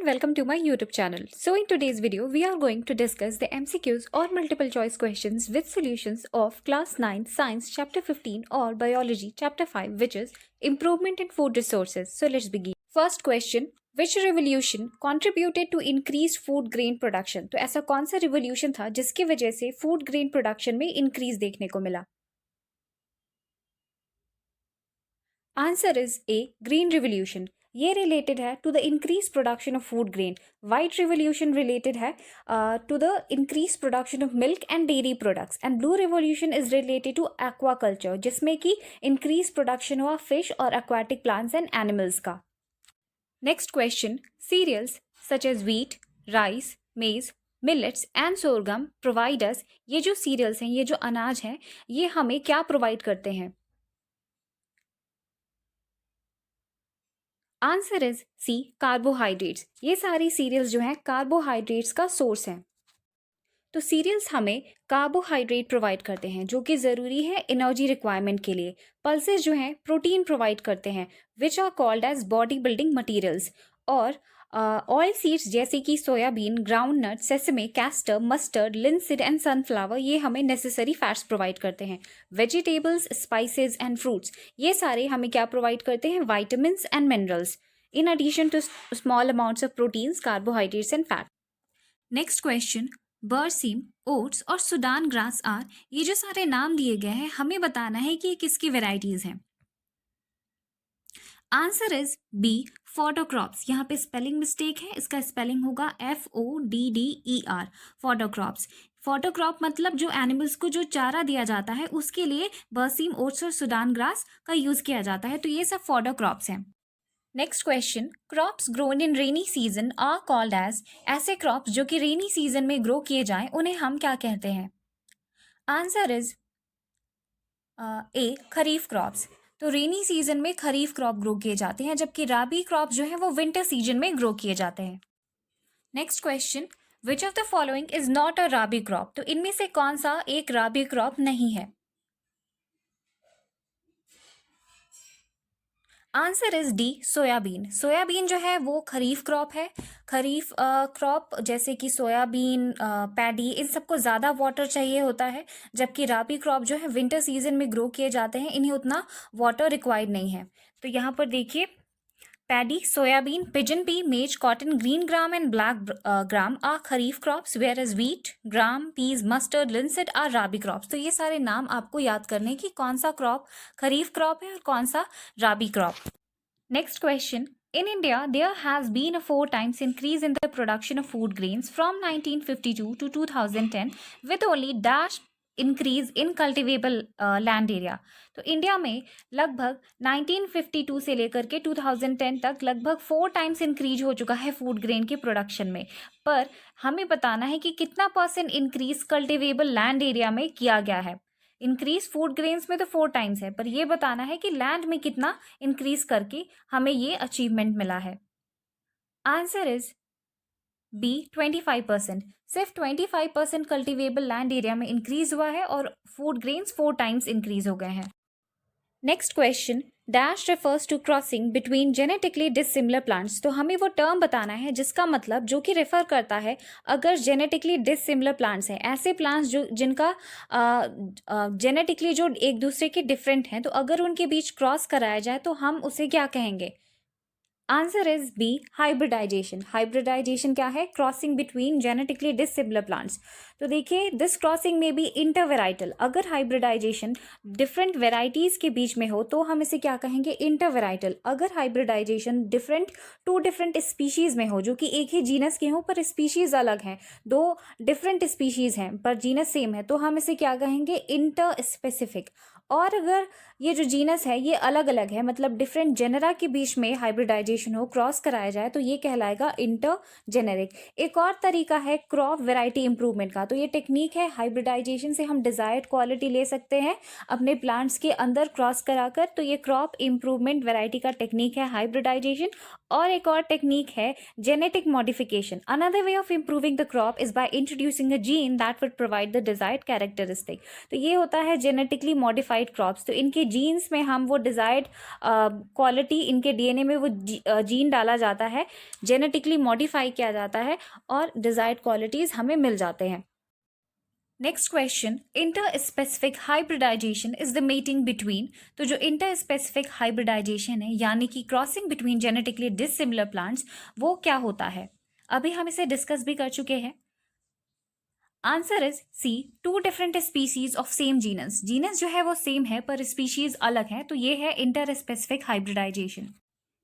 welcome to my YouTube channel. So in today's video, we are going to discuss the MCQs or multiple choice questions with solutions of class 9 science chapter 15 or biology chapter 5, which is improvement in food resources. So let's begin. First question, which revolution contributed to increased food grain production? तो ऐसा कौन सा revolution था जिसकी वजह से food grain production में increase देखने को मिला? Answer is A, green revolution. ये रिलेटेड है to the increase production of food grain. White revolution related है to the increase production of milk and dairy products. And blue revolution is related to aquaculture, जिसमें कि increase production हुआ fish और aquatic plants and animals का. Next question, cereals such as wheat, rice, maize, millets and sorghum provide us. ये जो serials हैं, ये जो अनाज हैं, ये हमें क्या प्रोवाइड करते हैं? Answer is C, carbohydrates. ये सारी सीरियल्स जो हैं कार्बोहाइड्रेट्स का सोर्स हैं. तो सीरियल्स हमें कार्बोहाइड्रेट प्रोवाइड करते हैं जो कि ज़रूरी है एनर्जी रिक्वायरमेंट के लिए. पल्सेस जो हैं प्रोटीन प्रोवाइड करते हैं which are called as body building materials. और ऑयल सीड्स जैसे कि soybean, groundnut, sesame, castor, mustard, linseed and sunflower, ये हमें नेसेसरी फैट्स प्रोवाइड करते हैं. वेजिटेबल्स, स्पाइसेस एंड फ्रूट्स, ये सारे हमें क्या प्रोवाइड करते हैं? Vitamins and minerals in addition to small amounts of proteins, carbohydrates and fat. Next question, berseem, oats और सुडान ग्रास आर. ये जो सारे नाम दिए गए हैं, हमें बताना है कि ये किसकी वेराइटीज हैं. Answer is B, fodder crops. यहाँ पे स्पेलिंग मिस्टेक है, इसका स्पेलिंग होगा FODDER, fodder crops. Fodder crop मतलब जो एनिमल्स को जो चारा दिया जाता है उसके लिए बरसीम, ओट्स और सुडान ग्रास का यूज किया जाता है. तो ये सब फॉडर क्रॉप्स हैं. Next question, crops grown in rainy season are called as. ऐसे क्रॉप्स जो कि रेनी सीजन में ग्रो किए जाएं उन्हें हम क्या कहते हैं? Answer is A, kharif crops. तो रेनी सीजन में खरीफ क्रॉप ग्रो किए जाते हैं, जबकि राबी क्रॉप जो है वो विंटर सीजन में ग्रो किए जाते हैं. Next question, which of the following is not a rabi crop. तो इनमें से कौन सा एक राबी क्रॉप नहीं है? Answer is D, soybean. Soybean जो है वो खरीफ क्रॉप है. खरीफ क्रॉप जैसे कि सोयाबीन, पैडी, इन सबको ज़्यादा वाटर चाहिए होता है, जबकि राबी क्रॉप जो है विंटर सीजन में ग्रो किए जाते हैं, इन्हें उतना वाटर रिक्वायर्ड नहीं है. तो यहाँ पर देखिए, paddy, soybean, pigeon pea, maize, cotton, green gram and black gram are kharif crops, whereas wheat, gram, peas, mustard, linseed are rabi crops. तो ये सारे नाम आपको याद करने की कौन सा क्रॉप खरीफ क्रॉप है और कौन सा rabi crop. Next question, in India, there has been a 4 times increase in the production of food grains from 1952 to 2010 with only dash increase in cultivable land area. तो इंडिया में लगभग 1952 से लेकर के 2010 तक लगभग 4 टाइम्स इंक्रीज हो चुका है फूड ग्रेन के प्रोडक्शन में. पर हमें बताना है कि कितना % इंक्रीज कल्टिवेबल लैंड एरिया में किया गया है. इंक्रीज फूड ग्रेन्स में तो 4 टाइम्स है, पर ये बताना है कि लैंड में कितना इंक्रीज करके हमें ये अचीवमेंट मिला है. Answer is B, 25%. सिर्फ 25% कल्टिवेबल लैंड एरिया में इंक्रीज हुआ है और फूड ग्रेन्स 4 टाइम्स इंक्रीज हो गए हैं. Next question, dash refers to crossing between genetically dissimilar plants. तो हमें वो टर्म बताना है जिसका मतलब जो कि रेफर करता है अगर जेनेटिकली डिसिमिलर प्लांट्स हैं, ऐसे प्लांट्स जो जिनका जेनेटिकली जो एक दूसरे के डिफरेंट हैं, तो अगर उनके बीच क्रॉस कराया जाए तो हम उसे क्या कहेंगे? Answer is B, hybridization. Hybridization क्या है? Crossing between genetically dissimilar plants. तो देखिए, दिस क्रॉसिंग में बी इंटरवेराइटल. अगर हाइब्रिडाइजेशन डिफरेंट वेराइटीज़ के बीच में हो तो हम इसे क्या कहेंगे? इंटरवेराइटल. अगर हाइब्रिडाइजेशन टू डिफरेंट स्पीशीज़ में हो जो कि एक ही जीनस के हों पर स्पीशीज़ अलग हैं, 2 डिफरेंट स्पीशीज़ हैं पर जीनस सेम है, तो हम इसे क्या कहेंगे? Inter specific. और अगर ये जो जीनस है ये अलग अलग है, मतलब डिफरेंट जेनरा के बीच में हाइब्रिडाइजेशन हो, क्रॉस कराया जाए, तो ये कहलाएगा इंटर जेनेरिक. एक और तरीका है क्रॉप वैरायटी इंप्रूवमेंट का. तो ये टेक्निक है, हाइब्रिडाइजेशन से हम डिजायर्ड क्वालिटी ले सकते हैं अपने प्लांट्स के अंदर क्रॉस कराकर. तो ये क्रॉप इंप्रूवमेंट वैरायटी का टेक्निक है हाइब्रिडाइजेशन. और एक और टेक्निक है genetic modification. Another way of improving the crop is by introducing a gene that would provide the desired characteristic. तो ये होता है जेनेटिकली मॉडिफाइड क्रॉप्स. तो इनके जीन्स में हम वो डिजायर्ड क्वालिटी, इनके डीएनए में वो जीन डाला जाता है, जेनेटिकली मॉडिफाई किया जाता है और डिजायर्ड क्वालिटीज हमें मिल जाते हैं। Next question, interspecific hybridization is the mating between. तो जो इंटर स्पेसिफिक हाइब्रिडाइजेशन है यानी कि crossing between genetically dissimilar plants, वो क्या होता है? अभी हम इसे डिस्कस भी कर चुके हैं। Answer is C, two different species of same genus. Genus जो है वो सेम है पर स्पीशीज अलग है, तो ये है interspecific hybridization.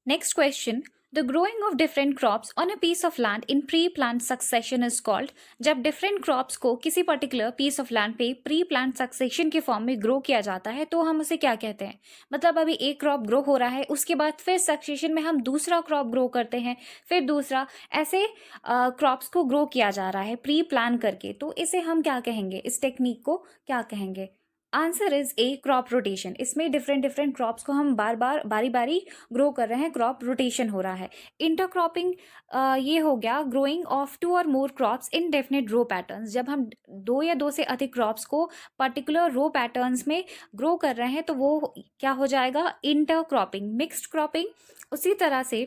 Next question, the growing of different crops on a piece of land in pre plant succession is called. जब डिफरेंट क्रॉप्स को किसी पर्टिकुलर पीस ऑफ लैंड पे प्री प्लांट सक्सेशन के फॉर्म में grow किया जाता है तो हम उसे क्या कहते हैं? मतलब अभी एक क्रॉप ग्रो हो रहा है, उसके बाद फिर सक्सेशन में हम दूसरा क्रॉप ग्रो करते हैं, फिर दूसरा, ऐसे क्रॉप्स को ग्रो किया जा रहा है प्री प्लान करके, तो इसे हम क्या कहेंगे? इस टेक्निक को क्या कहेंगे? Answer is A, crop rotation. इसमें डिफरेंट डिफरेंट क्रॉप्स को हम बार बार बारी बारी ग्रो कर रहे हैं, क्रॉप रोटेशन हो रहा है। इंटरक्रॉपिंग ये हो गया ग्रोइंग ऑफ टू और more crops in definite row patterns. जब हम दो या दो से अधिक क्रॉप्स को पर्टिकुलर रो पैटर्न्स में ग्रो कर रहे हैं तो वो क्या हो जाएगा? इंटरक्रॉपिंग। मिक्स्ड क्रॉपिंग, उसी तरह से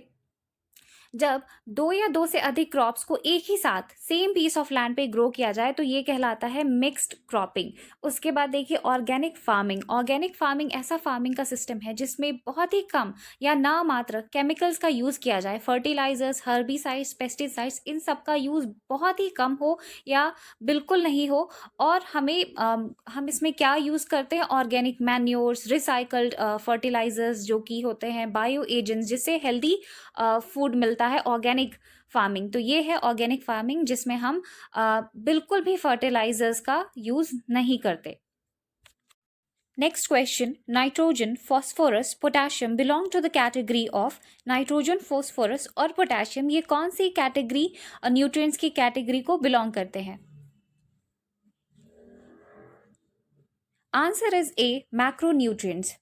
जब दो या दो से अधिक क्रॉप्स को एक ही साथ सेम पीस ऑफ लैंड पे ग्रो किया जाए तो ये कहलाता है मिक्स्ड क्रॉपिंग। उसके बाद देखिए ऑर्गेनिक फार्मिंग। ऑर्गेनिक फार्मिंग ऐसा फार्मिंग का सिस्टम है जिसमें बहुत ही कम या ना मात्र केमिकल्स का यूज किया जाए। फर्टिलाइजर्स, हर्बिसाइड्स, पेस्टिसाइड्स, इन सब का यूज बहुत ही कम हो या बिल्कुल नहीं हो। और हम इसमें क्या यूज करते हैं? ऑर्गेनिक मैन्योर्स, रिसाइकल्ड फर्टिलाइजर्स जो कि होते हैं बायो एजेंट्स, जिससे हेल्दी फूड मिलता है। ऑर्गेनिक फार्मिंग, तो ये है ऑर्गेनिक फार्मिंग जिसमें हम बिल्कुल भी फर्टिलाइजर्स का यूज नहीं करते। Next question, nitrogen, phosphorus, potassium belong to the category of. Nitrogen, phosphorus और पोटेशियम ये कौन सी कैटेगरी, न्यूट्रिएंट्स की कैटेगरी को बिलोंग करते हैं? Answer is A, macronutrients.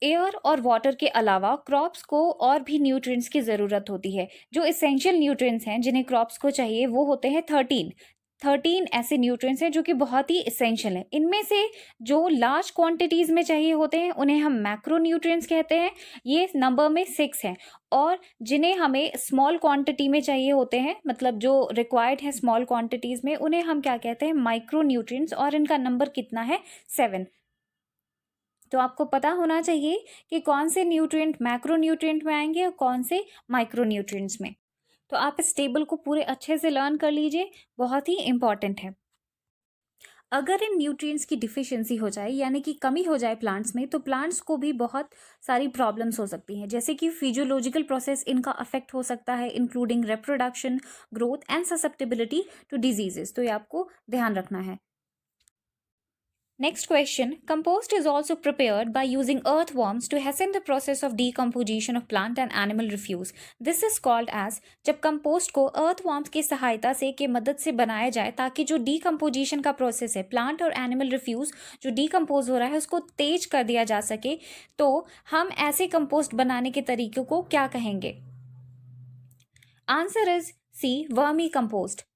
Air और वाटर के अलावा क्रॉप्स को और भी न्यूट्रिएंट्स की ज़रूरत होती है। जो एसेंशियल न्यूट्रिएंट्स हैं जिन्हें क्रॉप्स को चाहिए वो होते हैं 13 ऐसे न्यूट्रिएंट्स हैं जो कि बहुत ही एसेंशियल हैं। इनमें से जो लार्ज क्वांटिटीज़ में चाहिए होते हैं उन्हें हम मैक्रो न्यूट्रिएंट्स कहते हैं, ये नंबर में 6 हैं। और जिन्हें हमें स्मॉल क्वांटिटी में चाहिए होते हैं, मतलब जो रिक्वायर्ड है स्मॉल क्वांटिटीज़ में, उन्हें हम क्या कहते हैं? माइक्रो न्यूट्रिएंट्स, और इनका नंबर कितना है? 7। तो आपको पता होना चाहिए कि कौन से न्यूट्रिएंट मैक्रो न्यूट्रिएंट में आएंगे और कौन से माइक्रो न्यूट्रिएंट्स में। तो आप इस टेबल को पूरे अच्छे से लर्न कर लीजिए, बहुत ही इंपॉर्टेंट है। अगर इन न्यूट्रिएंट्स की डिफिशियंसी हो जाए यानी कि कमी हो जाए प्लांट्स में, तो प्लांट्स को भी बहुत सारी प्रॉब्लम्स हो सकती हैं, जैसे कि फिजियोलॉजिकल प्रोसेस इनका अफेक्ट हो सकता है, including reproduction, growth and susceptibility to diseases. तो ये आपको ध्यान रखना है। Next question, compost is also prepared by using earthworms to hasten the process of decomposition of plant and animal refuse. This is called as, जब compost को earthworms की सहायता से के मदद से बनाया जाए ताकि जो decomposition का प्रोसेस है, प्लांट और एनिमल रिफ्यूज जो डिकम्पोज हो रहा है उसको तेज कर दिया जा सके, तो हम ऐसे कंपोस्ट बनाने के तरीकों को क्या कहेंगे? Answer is C, vermicompost.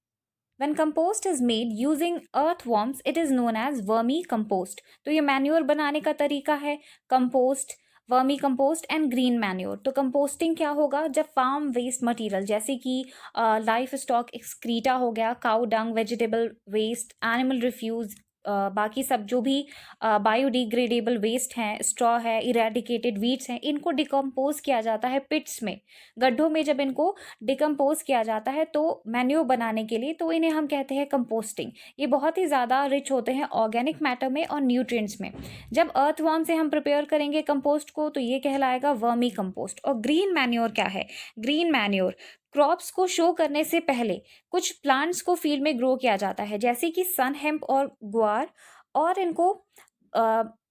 When compost is made using earthworms, it is known as vermi compost. तो ये मैन्योर बनाने का तरीका है, compost, vermi compost and green manure. तो कंपोस्टिंग क्या होगा? जब फार्म वेस्ट मटेरियल जैसे कि लाइफ स्टॉक एक्सक्रीटा हो गया, cow dung, vegetable waste, animal refuse, बाकी सब जो भी बायोडिग्रेडेबल वेस्ट हैं, स्ट्रॉ है, इरेडिकेटेड वीड्स हैं, इनको डिकम्पोज किया जाता है पिट्स में, गड्ढों में। जब इनको डिकम्पोज किया जाता है तो मैन्योर बनाने के लिए, तो इन्हें हम कहते हैं कंपोस्टिंग। ये बहुत ही ज़्यादा रिच होते हैं ऑर्गेनिक मैटर में और न्यूट्रिएंट्स में। जब अर्थवर्म से हम प्रिपेयर करेंगे कंपोस्ट को तो ये कहलाएगा वर्मी कंपोस्ट। और ग्रीन मैन्योर क्या है? ग्रीन मैन्योर क्रॉप्स को शो करने से पहले कुछ प्लांट्स को फील्ड में ग्रो किया जाता है, जैसे कि सन हेम्प और गुआर, और इनको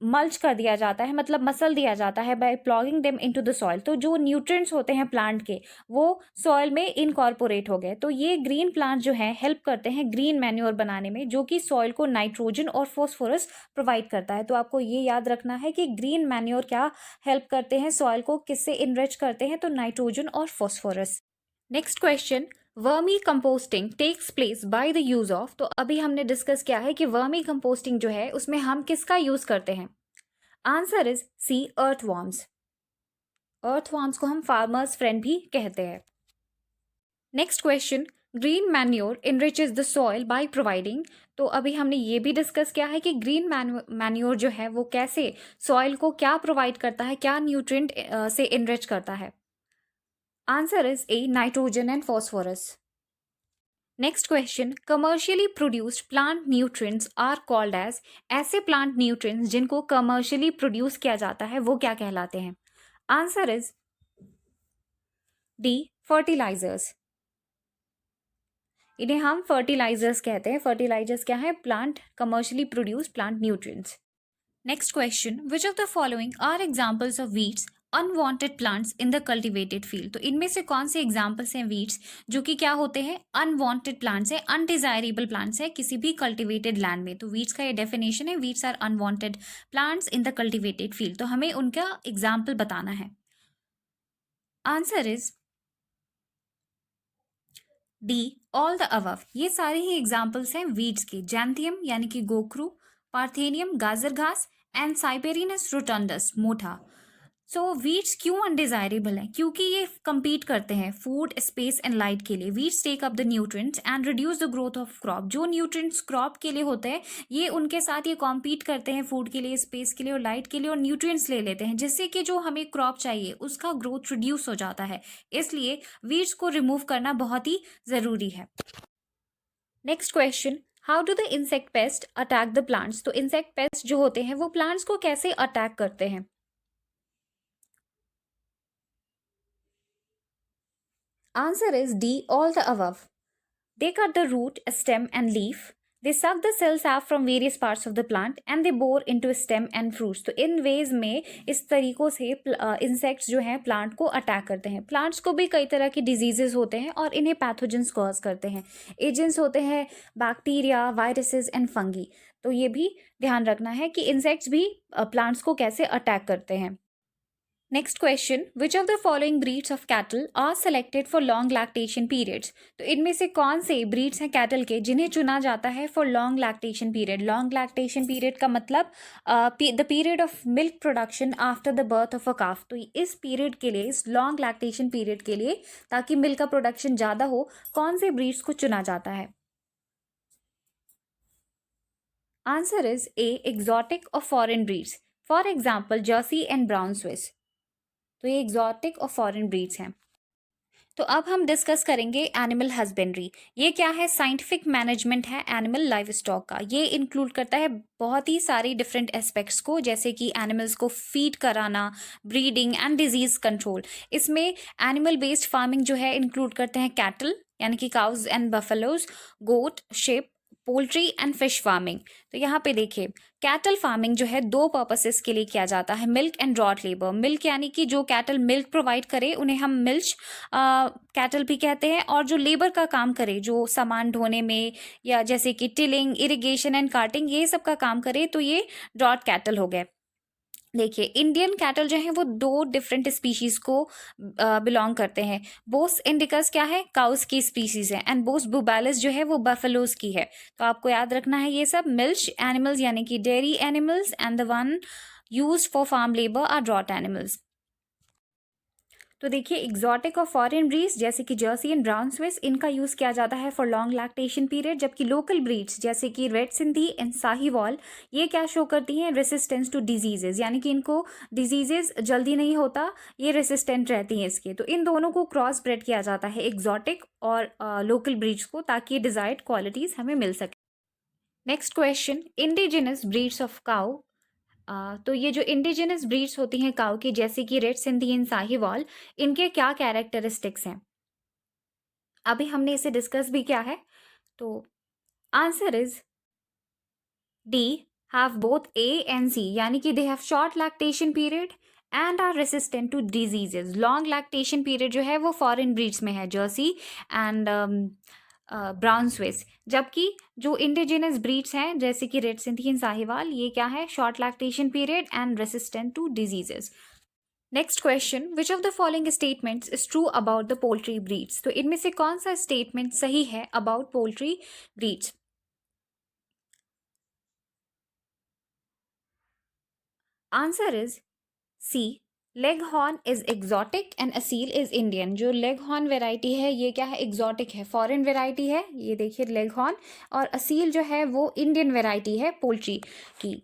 मल्च कर दिया जाता है, मतलब मसल दिया जाता है by ploughing them into the soil. तो जो न्यूट्रिएंट्स होते हैं प्लांट के वो सॉइल में इनकॉर्पोरेट हो गए। तो ये ग्रीन प्लांट जो है हेल्प करते हैं ग्रीन मैन्योर बनाने में, जो कि सॉइल को नाइट्रोजन और फॉस्फोरस प्रोवाइड करता है। तो आपको ये याद रखना है कि ग्रीन मैन्योर क्या हेल्प करते हैं सॉइल को, किससे इनरिच करते हैं? तो नाइट्रोजन और phosphorus. Next question, vermicomposting takes place by the use of. तो अभी हमने डिस्कस किया है कि वर्मी कंपोस्टिंग जो है उसमें हम किसका यूज करते हैं? Answer is c, earthworms. Earthworms को हम फार्मर्स फ्रेंड भी कहते हैं। Next question, green manure enriches the soil by providing. तो अभी हमने ये भी डिस्कस किया है कि ग्रीन मैन्योर जो है वो कैसे सॉइल को क्या प्रोवाइड करता है, क्या न्यूट्रिएंट से इनरिच करता है। Answer is A, nitrogen and phosphorus. Next question, commercially produced plant nutrients are called as. ऐसे प्लांट न्यूट्रिएंट्स जिनको कमर्शियली प्रोड्यूस किया जाता है वो क्या कहलाते हैं। Answer is D, fertilizers. इन्हें हम फर्टिलाइजर्स कहते हैं। फर्टिलाइजर्स क्या है, plant commercially produce plant nutrients. Next question, which of the following are examples of weeds unwanted plants in the cultivated field. तो इनमें से कौन से एग्जांपल्स हैं वीड्स जो कि क्या होते हैं, अनवांटेड प्लांट्स है, अनडिजायरेबल प्लांट्स है किसी भी कल्टिवेटेड लैंड में। तो वीड्स का ये डेफिनेशन है, weeds are unwanted plants in the cultivated field. तो हमें उनका एग्जाम्पल बताना है। Answer is D, all the above. ये सारे ही एग्जाम्पल्स हैं वीड्स के। जैंथियम यानी कि गोखरू, पार्थेनियम गाजर घास एंड साइबेरियनस रोटंडस मोठा। सो वीड्स क्यों अनडिजायरेबल हैं, क्योंकि ये compete करते हैं फूड, स्पेस एंड लाइट के लिए। Weeds take up the nutrients and reduce the growth of crop. जो न्यूट्रिएंट्स क्रॉप के लिए होते हैं ये उनके साथ ये compete करते हैं फूड के लिए, स्पेस के लिए और लाइट के लिए, और न्यूट्रिएंट्स ले लेते हैं जिससे कि जो हमें क्रॉप चाहिए उसका ग्रोथ रिड्यूस हो जाता है। इसलिए वीड्स को रिमूव करना बहुत ही जरूरी है। Next question, how do the insect pest attack the plants. तो इंसेक्ट पेस्ट जो होते हैं वो प्लांट्स को कैसे अटैक करते हैं। Answer is D, all the above. They cut the root, stem and leaf. They suck the cell sap from various parts of the plant and they bore into stem and fruits. तो इन veg में इस तरीकों से insects जो हैं plant को attack करते हैं। प्लांट्स को भी कई तरह के डिजीजेस होते हैं और इन्हें पैथोजेंस कॉज करते हैं। एजेंट्स होते हैं बैक्टीरिया, वायरसेस एंड फंगी। तो ये भी ध्यान रखना है कि इंसेक्ट्स भी प्लांट्स को कैसे अटैक करते हैं। Next question, which of the following breeds of cattle are selected for long lactation periods. तो इनमें से कौन से ब्रीड्स हैं कैटल के जिन्हें चुना जाता है for long lactation period. Long lactation period का मतलब the period of milk production after the birth of a calf. तो इस पीरियड के लिए, इस लॉन्ग लैक्टेशन पीरियड के लिए, ताकि मिल्क का प्रोडक्शन ज़्यादा हो, कौन से ब्रीड्स को चुना जाता है। आंसर इज ए, एक्सोटिक और foreign breeds. For example Jersey and Brown Swiss. तो ये एग्जॉटिक और फॉरेन ब्रीड्स हैं। तो अब हम डिस्कस करेंगे एनिमल हस्बेंड्री। ये क्या है, साइंटिफिक मैनेजमेंट है एनिमल लाइव स्टॉक का। ये इंक्लूड करता है बहुत ही सारी डिफरेंट एस्पेक्ट्स को, जैसे कि एनिमल्स को फीड कराना, ब्रीडिंग एंड डिजीज कंट्रोल। इसमें एनिमल बेस्ड फार्मिंग जो है इंक्लूड करते हैं कैटल यानी कि cows and buffaloes, goat, sheep, poultry and fish farming. तो यहाँ पे देखिए, कैटल फार्मिंग जो है दो पर्पसेस के लिए किया जाता है, milk and draught labour. Milk यानी कि जो कैटल मिल्क प्रोवाइड करे उन्हें हम मिल्च कैटल भी कहते हैं, और जो लेबर का काम करे, जो सामान ढोने में या जैसे कि टिलिंग, इरिगेशन एंड कार्टिंग, ये सब का काम करे, तो ये ड्रॉट कैटल हो गए। देखिए, इंडियन कैटल जो है वो दो डिफरेंट स्पीशीज को बिलोंग करते हैं। बोस इंडिकस क्या है, काउस की स्पीशीज है, एंड बोस बुबालिस जो है वो बफेलोज की है। तो आपको याद रखना है ये सब। मिल्च एनिमल्स यानी कि dairy animals and the one used for farm labour are draught animals. तो देखिए, एग्जॉटिक और फॉरेन ब्रीड्स जैसे कि जर्सी एंड ब्राउन स्विस, इनका यूज़ किया जाता है फॉर लॉन्ग लैक्टेशन पीरियड, जबकि लोकल ब्रीड्स जैसे कि रेड सिंधी एंड साहीवाल, ये क्या शो करती हैं, रेसिस्टेंस टू डिजीजेज, यानी कि इनको डिजीजेज जल्दी नहीं होता, ये रेसिस्टेंट रहती हैं इसके। तो इन दोनों को क्रॉस ब्रेड किया जाता है, एग्जॉटिक और लोकल ब्रीड्स को, ताकि डिजायर्ड क्वालिटीज़ हमें मिल सके। Next question, indigenous breeds of cow. तो ये जो इंडिजिनस ब्रीड्स होती हैं काऊ की, जैसे कि रेड सिंधी एंड साहीवाल, इनके क्या कैरेक्टरिस्टिक्स हैं, अभी हमने इसे डिस्कस भी किया है। तो answer is d, have both a and c, यानी कि they have short lactation period and are resistant to diseases. Long lactation period जो है वो फॉरेन ब्रीड्स में है, जर्सी एंड ब्राउन स्विस, जबकि जो इंडिजिनस ब्रीड्स हैं जैसे कि रेड सिंधी एंड साहिवाल, ये क्या है, short lactation period and resistant to diseases. Next question, which of the following statements is true about the poultry breeds. तो इनमें से कौन सा स्टेटमेंट सही है about poultry breeds. Answer is C, leghorn is exotic and Aseel is Indian. जो leghorn variety है ये क्या है, एग्जॉटिक है, फॉरेन वेराइटी है, ये देखिए लेग हॉर्न। और असील जो है वो इंडियन वेराइटी है पोल्ट्री की।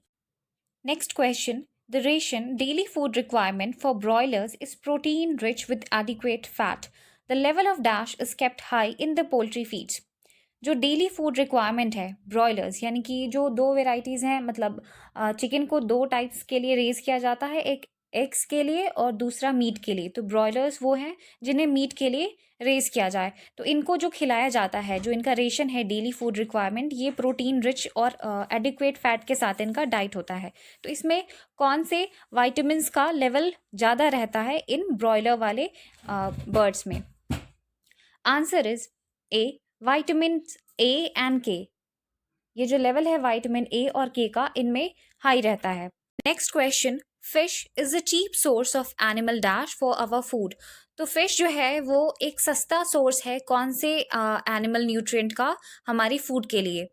Next question, the ration daily food requirement for broilers is protein rich with adequate fat. The level of dash is kept high in the poultry feeds. जो daily food requirement है broilers, यानी कि जो दो varieties हैं, मतलब chicken को दो टाइप्स के लिए रेज़ किया जाता है, एक एग्स के लिए और दूसरा मीट के लिए। तो ब्रॉयलर्स वो हैं जिन्हें मीट के लिए रेज़ किया जाए। तो इनको जो खिलाया जाता है, जो इनका रेशन है डेली फूड रिक्वायरमेंट, ये प्रोटीन रिच और एडिक्वेट फैट के साथ इनका डाइट होता है। तो इसमें कौन से वाइटामिन का लेवल ज़्यादा रहता है इन ब्रॉयलर वाले बर्ड्स में? Answer is A, vitamin A and के। ये जो लेवल है विटामिन ए और के का, इनमें हाई रहता है। Next question, fish is a cheap source of animal dash for our food. तो फिश जो है वो एक सस्ता सोर्स है कौन से एनिमल न्यूट्रिएंट का हमारी फूड के लिए?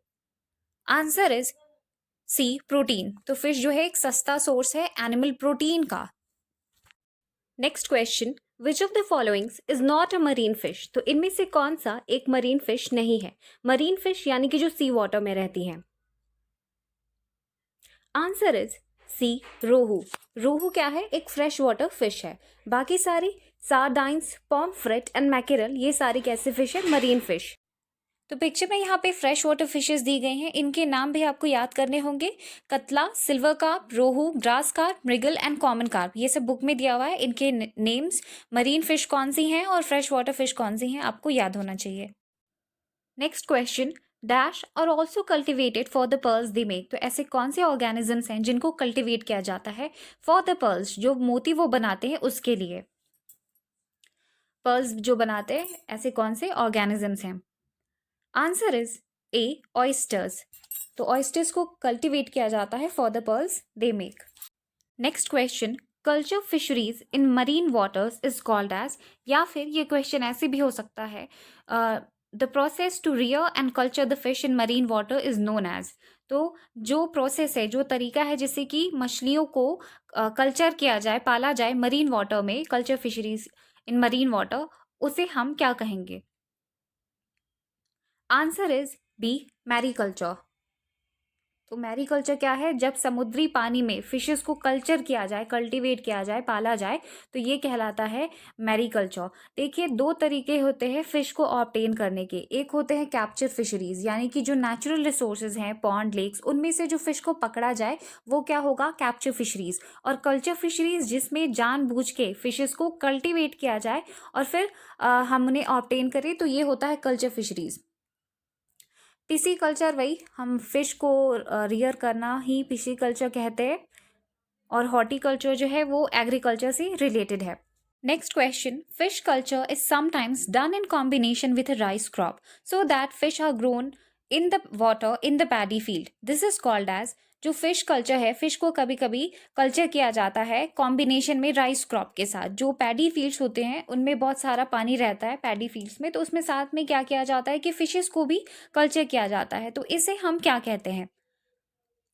Answer is C, protein. तो फिश जो है एक सस्ता सोर्स है एनिमल प्रोटीन का। Next question, which of the followings is not a marine fish. तो इनमें से कौन सा एक मरीन फिश नहीं है? मरीन फिश यानी कि जो सी वाटर में रहती हैं। आंसर इज सी, रोहू। रोहू क्या है, एक फ्रेश वाटर फिश है। बाकी सारी सार्डाइंस, पॉम्फ्रेट एंड मैकेरल, ये सारी कैसे फिश है, मरीन फिश। तो पिक्चर में यहाँ पे फ्रेश वाटर फिशेस दी गई हैं, इनके नाम भी आपको याद करने होंगे। कतला, silver carp, rohu, grass carp, mrigal and common carp, ये सब बुक में दिया हुआ है। इनके नेम्स, मरीन फिश कौन सी हैं और फ्रेश वाटर फिश कौन सी हैं, आपको याद होना चाहिए। Next question, dash are also cultivated for the pearls they make. तो ऐसे कौन से ऑर्गेनिजम्स हैं जिनको कल्टिवेट किया जाता है फॉर द पर्ल्स, जो मोती वो बनाते हैं उसके लिए। पर्ल्स जो बनाते हैं, ऐसे कौन से ऑर्गेनिजम्स हैं? Answer is A, oysters. तो ऑयस्टर्स को कल्टीवेट किया जाता है for the pearls they make. Next question, culture fisheries in marine waters is called as. या फिर ये क्वेश्चन ऐसे भी हो सकता है, the process to rear and culture the fish in marine water is known as. तो जो प्रोसेस है, जो तरीका है जिससे कि मछलियों को कल्चर किया जाए, पाला जाए मरीन वाटर में, culture fisheries in marine water, उसे हम क्या कहेंगे? Answer is B, mariculture. तो मैरीकल्चर क्या है, जब समुद्री पानी में फिशेस को कल्चर किया जाए, कल्टीवेट किया जाए, पाला जाए, तो ये कहलाता है मैरीकल्चर। देखिए, दो तरीके होते हैं फिश को ऑब्टेन करने के। एक होते हैं कैप्चर फिशरीज, यानी कि जो नेचुरल रिसोर्सेज हैं, पॉन्ड, लेक्स, उनमें से जो फिश को पकड़ा जाए वो क्या होगा, कैप्चर फिशरीज। और कल्चर फिशरीज जिसमें जानबूझ के फिशेस को कल्टीवेट किया जाए और फिर हम उन्हें ऑब्टेन करें, तो ये होता है कल्चर फिशरीज। पिसीकल्चर, वही हम फिश को रियर करना ही पिसीकल्चर कहते हैं। और हॉर्टिकल्चर जो है वो एग्रीकल्चर से रिलेटेड है। Next question, fish culture is sometimes done in combination with rice crop so that fish are grown in the water in the paddy field. This is called as. जो fish culture है, fish को कभी कभी culture किया जाता है combination में rice crop के साथ। जो पैडी फील्ड्स होते हैं उनमें बहुत सारा पानी रहता है पैडी फील्ड्स में, तो उसमें साथ में क्या किया जाता है कि फिशेस को भी कल्चर किया जाता है। तो इसे हम क्या कहते हैं?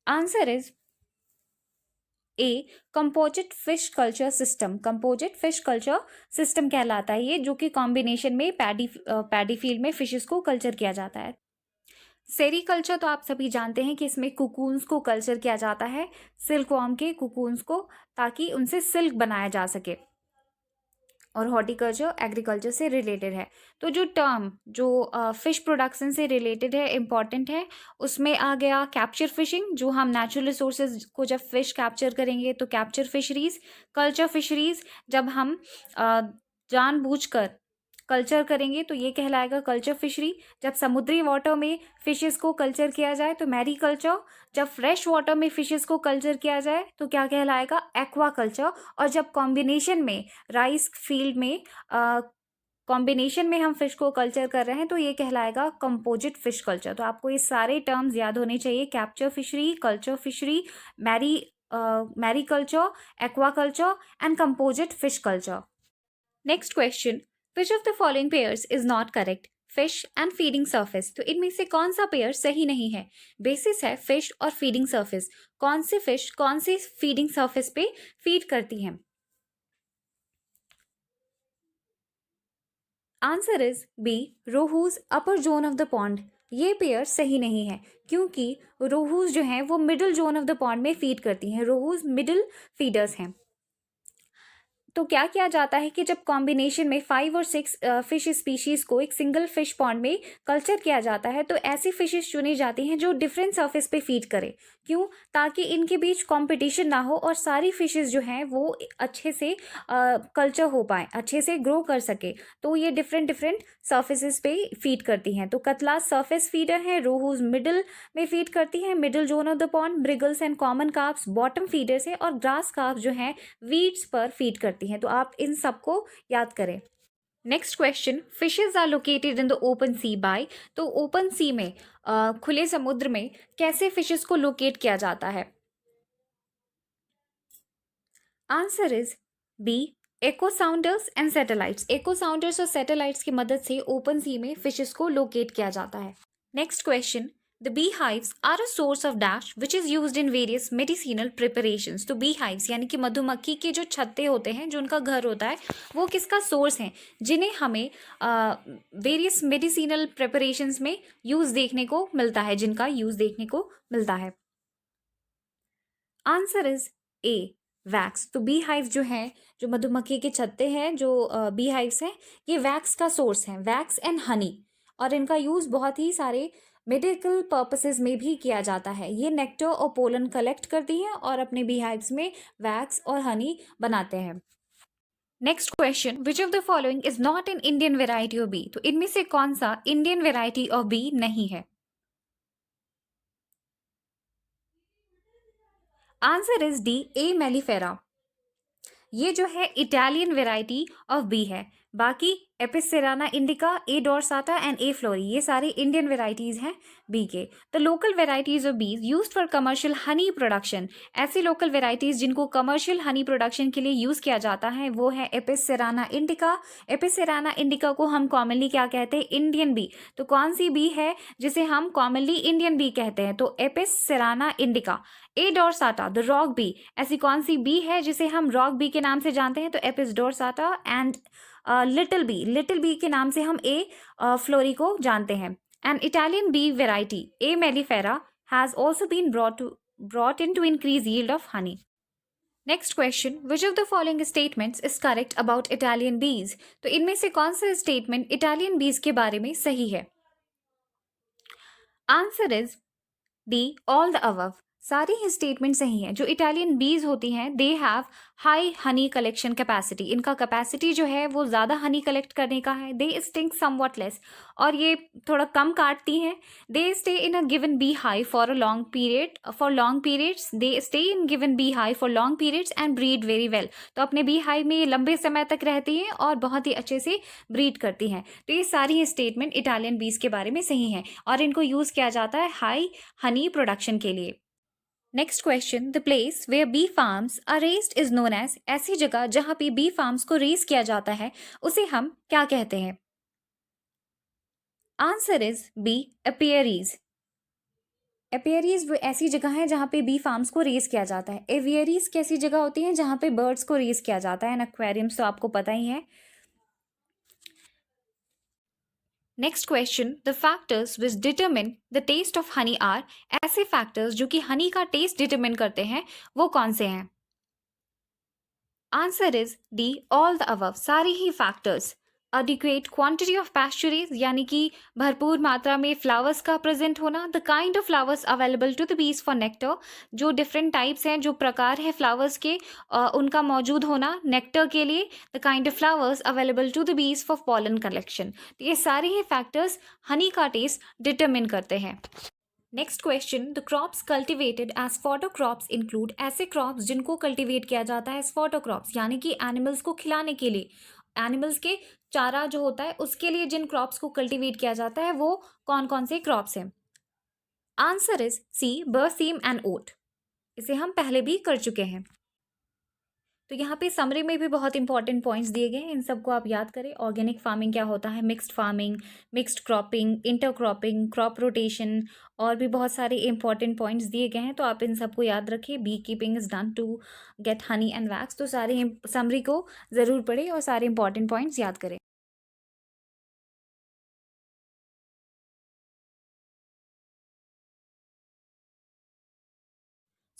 Answer is A, composite fish culture system. Composite fish culture system कहलाता है ये, जो कि कॉम्बिनेशन में पैडी फील्ड में फिशेस को कल्चर किया जाता है। सेरीकल्चर तो आप सभी जानते हैं कि इसमें कुकून्स को कल्चर किया जाता है, सिल्कवॉर्म के कुकून्स को, ताकि उनसे सिल्क बनाया जा सके। और हॉर्टिकल्चर एग्रीकल्चर से रिलेटेड है। तो जो टर्म जो फिश प्रोडक्शन से रिलेटेड है, इम्पॉर्टेंट है, उसमें आ गया कैप्चर फिशिंग, जो हम नेचुरल रिसोर्सेज को जब फिश कैप्चर करेंगे तो कैप्चर फिशरीज। कल्चर फिशरीज जब हम जानबूझकर कल्चर करेंगे तो ये कहलाएगा कल्चर फिशरी। जब समुद्री वाटर में फिशेस को कल्चर किया जाए तो मैरी कल्चर। जब फ्रेश वाटर में फिशेस को कल्चर किया जाए तो क्या कहलाएगा, एक्वा कल्चर। और जब कॉम्बिनेशन में राइस फील्ड में कॉम्बिनेशन में हम फिश को कल्चर कर रहे हैं तो ये कहलाएगा कंपोजिट फिश कल्चर। तो आपको ये सारे टर्म्स याद होने चाहिए, capture fishery, culture fishery, mariculture, aquaculture and composite fish culture. Next question, which of the following pairs is not correct? Fish and feeding surface. तो इनमें से कौन सा पेयर सही नहीं है? बेसिस है फिश और फीडिंग सरफेस। कौन सी फिश कौन सी फीडिंग सरफेस पे फीड करती हैं? Answer is b, rohus upper zone of the pond. ये पेयर सही नहीं है क्योंकि रोहूज जो हैं वो middle zone of the pond में फीड करती हैं। रोहूज मिडिल फीडर्स हैं। तो क्या किया जाता है कि जब कॉम्बिनेशन में 5 और 6 फिश स्पीशीज को एक सिंगल फिश पॉन्ड में कल्चर किया जाता है तो ऐसी फिशेस चुनी जाती हैं जो डिफरेंट सरफेस पे फीड करे। क्यों? ताकि इनके बीच कंपटीशन ना हो और सारी फिशेस जो हैं वो अच्छे से कल्चर हो पाए, अच्छे से ग्रो कर सके। तो ये डिफरेंट डिफरेंट सर्फेसिस पे फीड करती हैं। तो कतला सरफेस फीडर है, रोहूज मिडिल में फीड करती है, middle zone of the pond. Mrigals and common carps bottom feeders है और ग्रास कार्प जो है वीड्स पर फीड करती हैं। तो आप इन सबको याद करें। Next question, fishes are located in the open sea by. तो ओपन सी में खुले समुद्र में कैसे फिशेस को लोकेट किया जाता है? Answer is B, echo sounders and satellites. Echo sounders और सैटेलाइट्स की मदद से ओपन सी में फिशेस को लोकेट किया जाता है। Next question, the beehives are a source of dash which is used in various medicinal preparations. तो बी हाइव्स यानी कि मधुमक्खी के जो छत्ते होते हैं, जो उनका घर होता है, वो किसका सोर्स है जिन्हें हमें वेरियस मेडिसिनल प्रिपरेशंस में यूज देखने को मिलता है, जिनका यूज देखने को मिलता है? Answer is A, wax. तो बी हाइव जो है, जो मधुमक्खी के छत्ते हैं, जो बी हाइव्स हैं, ये वैक्स का सोर्स है, वैक्स एंड हनी। और इनका यूज बहुत ही सारे मेडिकल पर्पसेस में भी किया जाता है। ये नेक्टर और पोलन कलेक्ट करती हैं और अपने बी हाइव्स में वैक्स और हनी बनाते हैं। Next question, which of the following is not an Indian variety of bee. तो इनमें से कौन सा इंडियन वेराइटी ऑफ बी नहीं है? Answer is d, a mellifera. ये जो है इटालियन वेराइटी ऑफ बी है। बाकी apis cerana indica, a dorsata and a florea, ये सारे इंडियन वेराइटीज हैं बी के। The local varieties of bees used for commercial honey production. ऐसी लोकल वेराइटीज जिनको कमर्शियल हनी प्रोडक्शन के लिए यूज किया जाता है वो है एपिसेराना इंडिका। एपिसेराना इंडिका को हम कॉमनली क्या कहते हैं? Indian bee. तो कौन सी बी है जिसे हम कॉमनली इंडियन बी कहते हैं? तो apis cerana indica. A dorsata, the rock bee, ऐसी कौन सी बी है जिसे हम रॉक बी के नाम से जानते हैं? तो Apis dorsata. And little bee के नाम से हम ए फ्लोरी को जानते हैं। An Italian bee variety A mellifera has also been brought in to increase yield of honey. Next question, which of the following statements is correct about Italian bees. तो इनमें से कौन सा स्टेटमेंट इटालियन बीज के बारे में सही है? Answer is D, all the above. सारी ही स्टेटमेंट सही हैं। जो इटालियन बीज होती हैं they have high Honey collection capacity. इनका कैपेसिटी जो है वो ज़्यादा हनी कलेक्ट करने का है। दे स्टिंग समवॉट लेस, और ये थोड़ा कम काटती हैं। They stay in a given beehive for a long period, for long periods. They stay in given beehive for long periods and breed very well. तो अपने बी हाई में ये लंबे समय तक रहती हैं और बहुत ही अच्छे से ब्रीड करती हैं। तो ये सारी स्टेटमेंट इटालियन बीज के बारे में सही हैं और इनको यूज़ किया जाता है हाई हनी प्रोडक्शन के लिए। Next question, the place where bee farms are raised is known as. ऐसी जगह जहां पे बी फार्म्स को रेज किया जाता है उसे हम क्या कहते हैं? Answer is b, apiaries. Apiaries वो ऐसी जगह है जहां पे बी फार्म्स को रेज किया जाता है। एवियरीज कैसी जगह होती है? जहां पे बर्ड्स को रेज किया जाता है। एक्वेरियम्स तो आपको पता ही है। Next question, the factors which determine the taste of honey are. ऐसे फैक्टर्स जो कि हनी का टेस्ट डिटरमिन करते हैं वो कौन से हैं? Answer is D, all the above. सारी ही factors. Adequate quantity of pasturage यानी कि भरपूर मात्रा में फ्लावर्स का प्रेजेंट होना। The kind of flowers available to the bees for nectar. जो डिफरेंट टाइप्स हैं, जो प्रकार है फ्लावर्स के, उनका मौजूद होना नेक्टर के लिए। The kind of flowers available to the bees for pollen collection. तो ये सारे ही फैक्टर्स हनी का टेस्ट डिटरमिन करते हैं। Next question, the crops cultivated as fodder crops include. ऐसे क्रॉप्स जिनको कल्टिवेट किया जाता है एज फॉडर क्रॉप्स यानी कि एनिमल्स को खिलाने के लिए, एनिमल्स के चारा जो होता है उसके लिए जिन क्रॉप्स को कल्टिवेट किया जाता है वो कौन कौन से क्रॉप्स हैं? आंसर इज सी, बरसीम एंड ओट। इसे हम पहले भी कर चुके हैं। तो यहाँ पे समरी में भी बहुत इंपॉर्टेंट पॉइंट्स दिए गए हैं, इन सबको आप याद करें। ऑर्गेनिक फार्मिंग क्या होता है, mixed farming, mixed cropping, inter cropping, crop rotation, और भी बहुत सारे इंपॉर्टेंट पॉइंट्स दिए गए हैं। तो आप इन सबको याद रखिए। Beekeeping is done to get honey and wax. तो सारे समरी को ज़रूर पढ़ें और सारे इंपॉर्टेंट पॉइंट्स याद करें।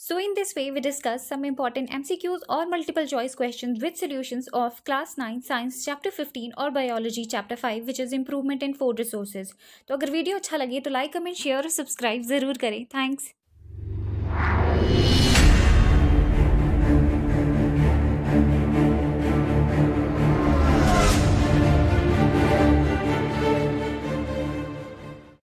So in this way, we discuss some important MCQs or multiple choice questions with solutions of class 9 science chapter 15 और biology chapter 5 which is improvement in food resources. तो अगर वीडियो अच्छा लगे तो लाइक कमेंट शेयर और subscribe जरूर करें. Thanks.